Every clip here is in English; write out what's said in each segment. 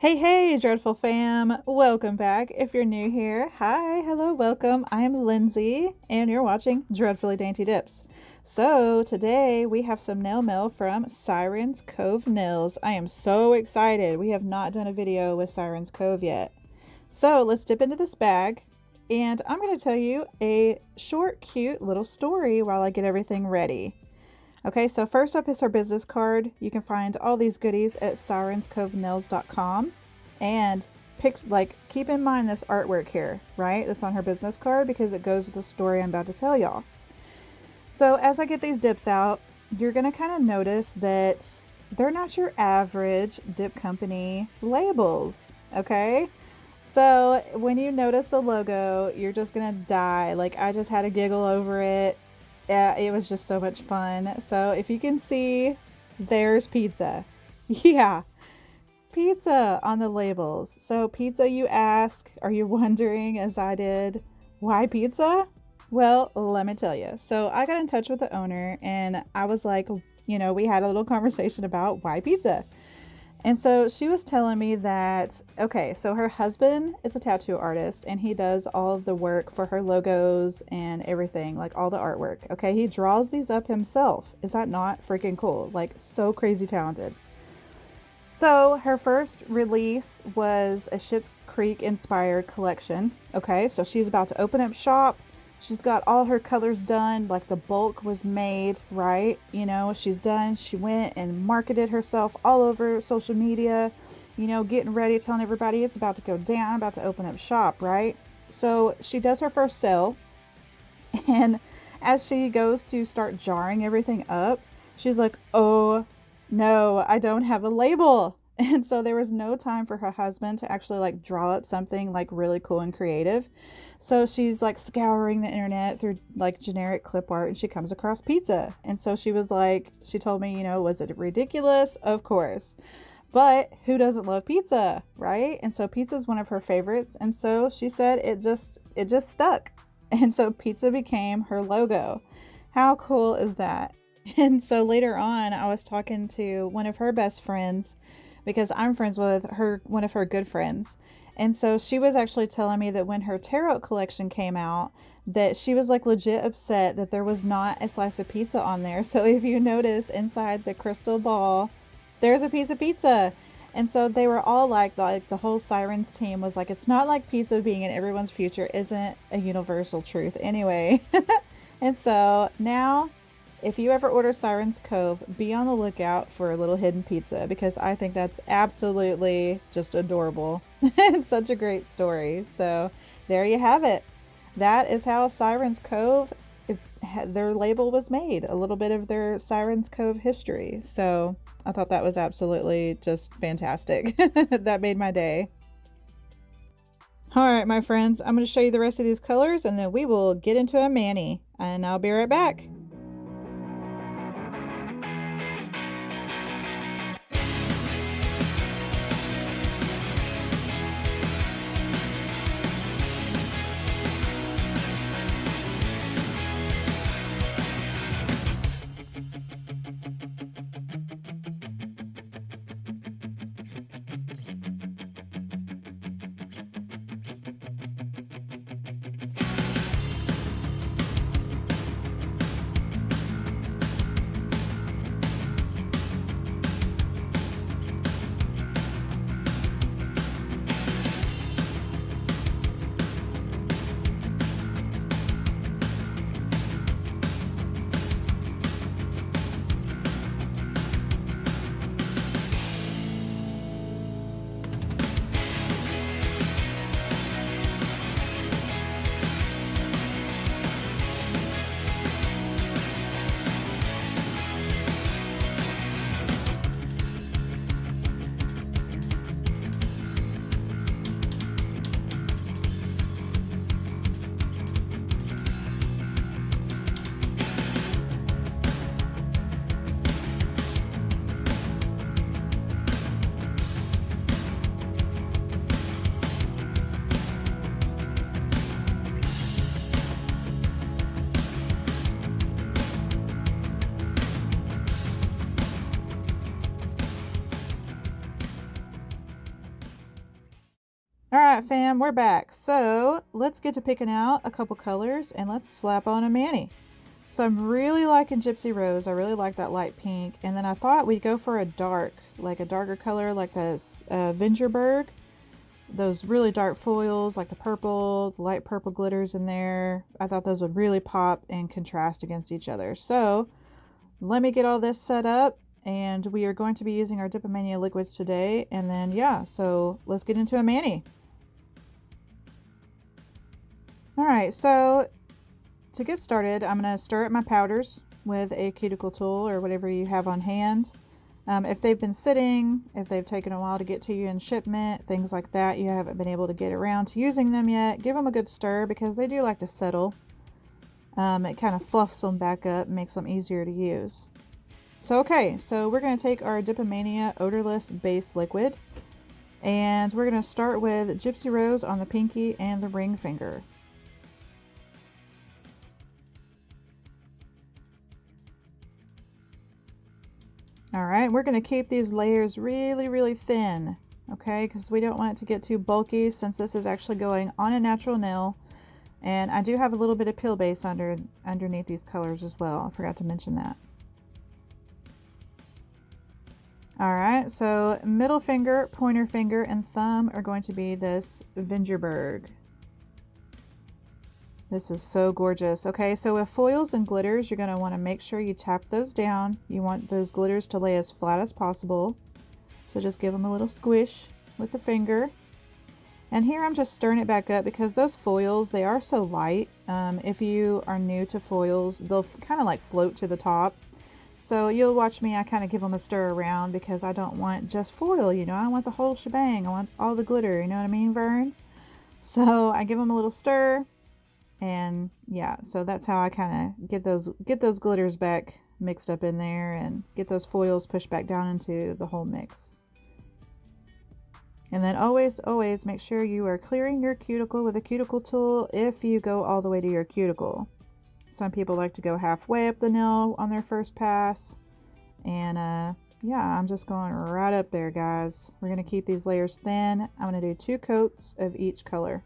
Hey, Dreadful fam. Welcome back. If you're new here, hi, hello, welcome. I'm Lindsay, and you're watching Dreadfully Dainty Dips. So, today we have some nail mail from Siren's Cove Nails. I am so excited. We have not done a video with Siren's Cove yet. So, let's dip into this bag, and I'm going to tell you a short, cute little story while I get everything ready. Okay, so first up is her business card. You can find all these goodies at sirenscovenails.com. And keep in mind this artwork here, right? That's on her business card because it goes with the story I'm about to tell y'all. So as I get these dips out, you're going to kind of notice that they're not your average dip company labels, okay? So when you notice the logo, you're just going to die. Like, I just had a giggle over it. Yeah, it was just so much fun. So if you can see, there's pizza. Yeah, pizza on the labels. So pizza, you ask, are you wondering, as I did, why pizza? Well, let me tell you. So I got in touch with the owner and I was like, we had a little conversation about why pizza. And so she was telling me that, okay, so her husband is a tattoo artist and he does all of the work for her logos and everything, like all the artwork. Okay, he draws these up himself. Is that not freaking cool? Like, so crazy talented. So her first release was a Schitt's Creek inspired collection. Okay, so she's about to open up shop. She's got all her colors done, like the bulk was made, right? She's done. She went and marketed herself all over social media, getting ready, telling everybody it's about to go down, about to open up shop, right? So she does her first sale, and as she goes to start jarring everything up, she's like, oh no, I don't have a label. And so there was no time for her husband to actually like draw up something like really cool and creative. So she's like scouring the internet through like generic clip art and she comes across pizza. And so she was like, she told me, was it ridiculous? Of course. But who doesn't love pizza, right? And so pizza is one of her favorites. And so she said it just stuck. And so pizza became her logo. How cool is that? And so later on, I was talking to one of her best friends because I'm friends with one of her good friends. And so she was actually telling me that when her tarot collection came out, that she was like legit upset that there was not a slice of pizza on there. So if you notice inside the crystal ball, there's a piece of pizza. And so they were all like the whole Sirens team was like, it's not like pizza being in everyone's future isn't a universal truth anyway. And so now, if you ever order Siren's Cove, be on the lookout for a little hidden pizza because I think that's absolutely just adorable. It's such a great story. So there you have it. That is how Siren's Cove, their label was made. A little bit of their Siren's Cove history. So I thought that was absolutely just fantastic. That made my day. All right, my friends, I'm going to show you the rest of these colors and then we will get into a mani. And I'll be right back. All right, fam, we're back. So let's get to picking out a couple colors and let's slap on a mani. So I'm really liking Gypsy Rose. I really like that light pink. And then I thought we'd go for a dark, like a darker color like this Vingerberg. Those really dark foils, like the purple, the light purple glitters in there. I thought those would really pop and contrast against each other. So let me get all this set up. And we are going to be using our Dipomania liquids today. And then, yeah, so let's get into a mani. All right, so to get started, I'm going to stir up my powders with a cuticle tool or whatever you have on hand. If they've been sitting, if they've taken a while to get to you in shipment, things like that, you haven't been able to get around to using them yet, give them a good stir because they do like to settle. It kind of fluffs them back up and makes them easier to use. So okay, so we're going to take our Dipomania odorless base liquid and we're going to start with Gypsy Rose on the pinky and the ring finger. All right, we're going to keep these layers really, really thin, okay, because we don't want it to get too bulky since this is actually going on a natural nail. And I do have a little bit of peel base underneath these colors as well. I forgot to mention that. All right, so middle finger, pointer finger, and thumb are going to be this Vingerberg. This is so gorgeous. Okay, so with foils and glitters, you're going to want to make sure you tap those down. You want those glitters to lay as flat as possible. So just give them a little squish with the finger. And here I'm just stirring it back up because those foils, they are so light. If you are new to foils, they'll kind of like float to the top. So you'll watch me, I kind of give them a stir around because I don't want just foil, you know, I want the whole shebang. I want all the glitter, you know what I mean, Vern? So I give them a little stir. And yeah, so that's how I kind of get those glitters back mixed up in there and get those foils pushed back down into the whole mix. And then always make sure you are clearing your cuticle with a cuticle tool if you go all the way to your cuticle. Some people like to go halfway up the nail on their first pass. And yeah, I'm just going right up there, guys. We're going to keep these layers thin. I'm going to do 2 coats of each color.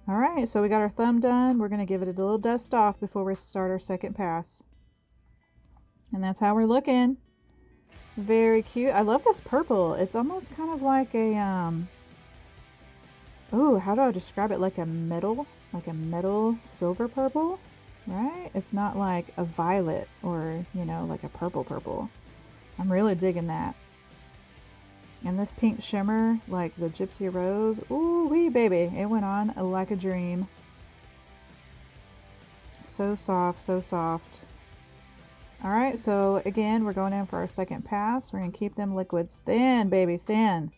All right, so we got our thumb done. We're going to give it a little dust off before we start our second pass. And that's how we're looking. Very cute. I love this purple. It's almost kind of like a, oh, how do I describe it? Like a metal silver purple, right? It's not like a violet or, you know, like a purple. I'm really digging that. And this pink shimmer, like the Gypsy Rose, ooh wee baby, it went on like a dream. So soft, so soft. All right, so again, we're going in for our second pass. We're gonna keep them liquids thin, baby, thin.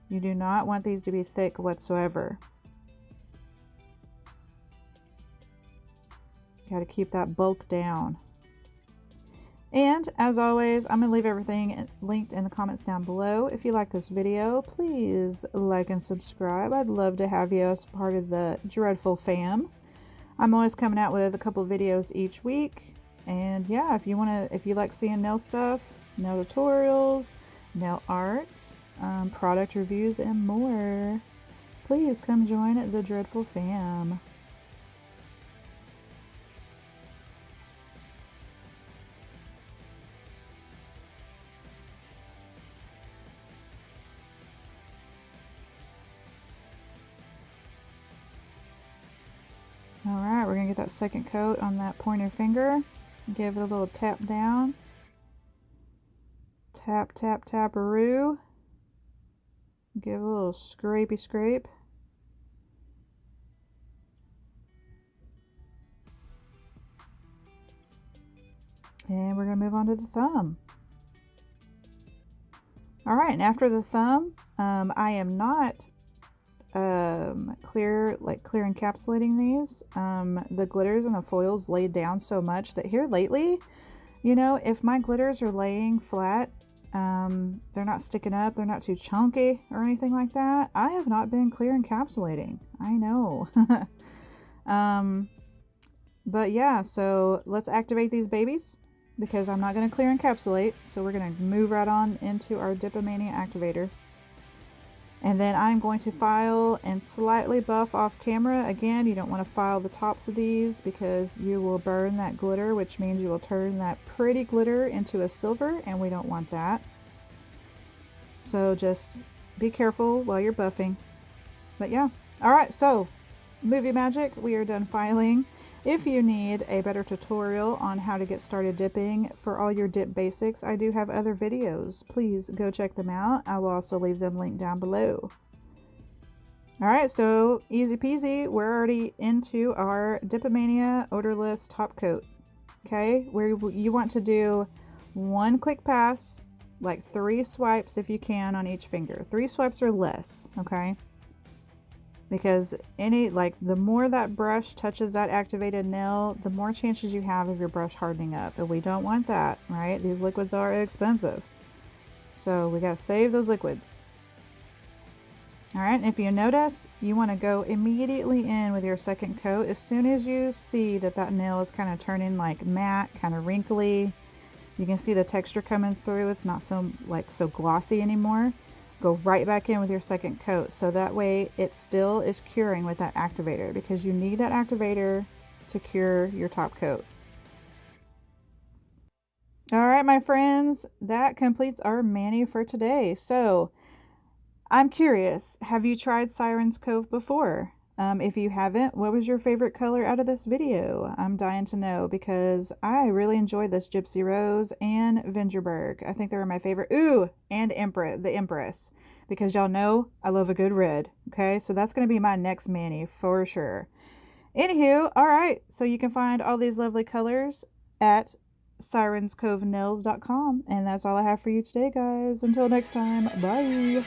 You do not want these to be thick whatsoever. Got to keep that bulk down. And as always, I'm going to leave everything linked in the comments down below. If you like this video, please like and subscribe. I'd love to have you as part of the Dreadful fam. I'm always coming out with a couple videos each week. And yeah, if you like seeing nail stuff, nail tutorials, nail art, product reviews, and more, please come join the Dreadful fam. All right, we're gonna get that second coat on that pointer finger. Give it a little tap down. Tap, tap, tap-a-roo. Give it a little scrapey scrape. And we're gonna move on to the thumb. All right, and after the thumb, I am not clear encapsulating these. The glitters and the foils laid down so much that here lately, you know, if my glitters are laying flat, they're not sticking up, they're not too chunky or anything like that, I have not been clear encapsulating. I know. But yeah, so let's activate these babies because I'm not going to clear encapsulate, so we're going to move right on into our Dipomania activator. And then I'm going to file and slightly buff off camera. Again, you don't want to file the tops of these because you will burn that glitter, which means you will turn that pretty glitter into a silver, and we don't want that. So just be careful while you're buffing. But yeah. Alright, so movie magic, we are done filing. If you need a better tutorial on how to get started dipping for all your dip basics, I do have other videos. Please go check them out. I will also leave them linked down below. Alright, so easy peasy, we're already into our Dipomania Odorless top coat. Okay, where you want to do one quick pass, like 3 swipes if you can on each finger. 3 swipes or less, okay? Because the more that brush touches that activated nail, the more chances you have of your brush hardening up. And we don't want that, right? These liquids are expensive. So we gotta save those liquids. All right, and if you notice, you wanna go immediately in with your second coat. As soon as you see that that nail is kind of turning like matte, kind of wrinkly, you can see the texture coming through. It's not so glossy anymore. Go right back in with your second coat, so that way it still is curing with that activator, because you need that activator to cure your top coat. All right, my friends, that completes our mani for today. So I'm curious, have you tried Siren's Cove before? If you haven't, what was your favorite color out of this video? I'm dying to know, because I really enjoyed this Gypsy Rose and Vingerberg. I think they were my favorite. Ooh, and the Empress, because y'all know I love a good red. Okay, so that's going to be my next mani for sure. Anywho, all right, so you can find all these lovely colors at sirenscovenails.com. And that's all I have for you today, guys. Until next time, bye.